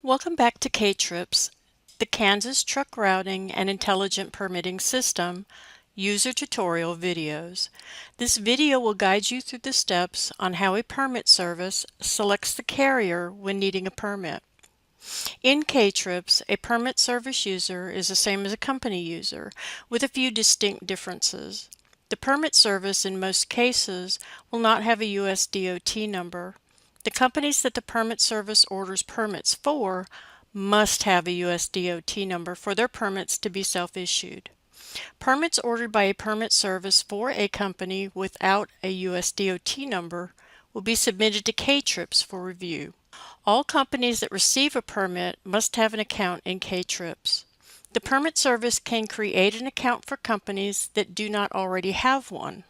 Welcome back to K-Trips, the Kansas Truck Routing and Intelligent Permitting System user tutorial videos. This video will guide you through the steps on how a permit service selects the carrier when needing a permit. In K-Trips, a permit service user is the same as a company user, with a few distinct differences. The permit service in most cases will not have a US DOT number. The companies that the permit service orders permits for must have a US DOT number for their permits to be self-issued. Permits ordered by a permit service for a company without a US DOT number will be submitted to K-Trips for review. All companies that receive a permit must have an account in K-Trips. The permit service can create an account for companies that do not already have one.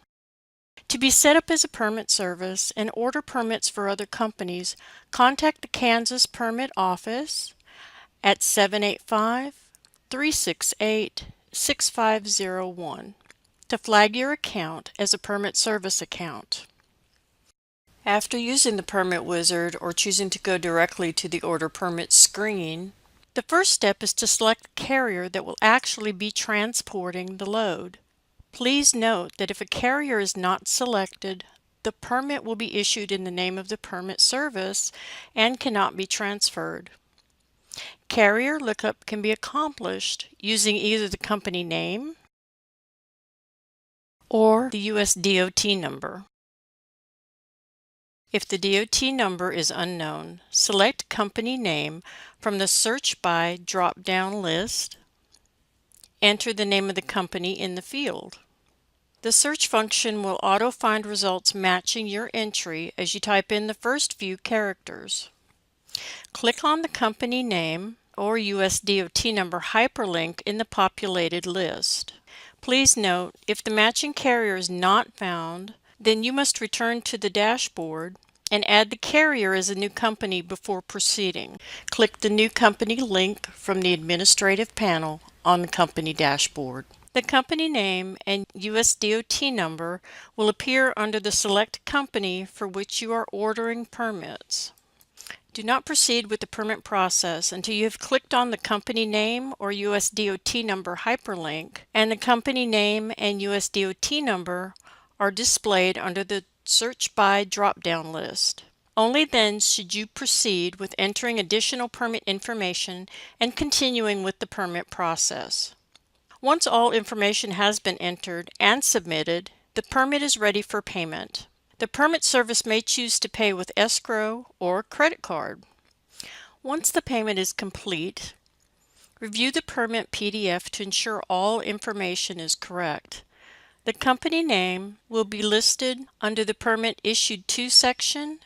To be set up as a permit service and order permits for other companies, contact the Kansas Permit Office at 785-368-6501 to flag your account as a permit service account. After using the Permit Wizard or choosing to go directly to the Order Permit screen, the first step is to select the carrier that will actually be transporting the load. Please note that if a carrier is not selected, the permit will be issued in the name of the permit service and cannot be transferred. Carrier lookup can be accomplished using either the company name or the US DOT number. If the DOT number is unknown, select Company Name from the Search By drop-down list. Enter the name of the company in the field. The search function will auto-find results matching your entry as you type in the first few characters. Click on the company name or US DOT number hyperlink in the populated list. Please note, if the matching carrier is not found, then you must return to the dashboard and add the carrier as a new company before proceeding. Click the New Company link from the administrative panel on the company dashboard. The company name and US DOT number will appear under the Select Company for which you are ordering permits. Do not proceed with the permit process until you have clicked on the company name or US DOT number hyperlink and the company name and US DOT number are displayed under the Search By drop-down list. Only then should you proceed with entering additional permit information and continuing with the permit process. Once all information has been entered and submitted, the permit is ready for payment. The permit service may choose to pay with escrow or credit card. Once the payment is complete, review the permit PDF to ensure all information is correct. The company name will be listed under the Permit Issued To section,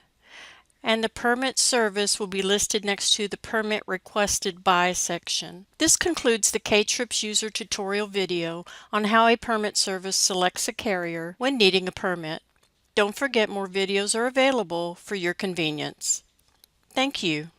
and the permit service will be listed next to the Permit Requested By section. This concludes the K-Trips user tutorial video on how a permit service selects a carrier when needing a permit. Don't forget, more videos are available for your convenience. Thank you.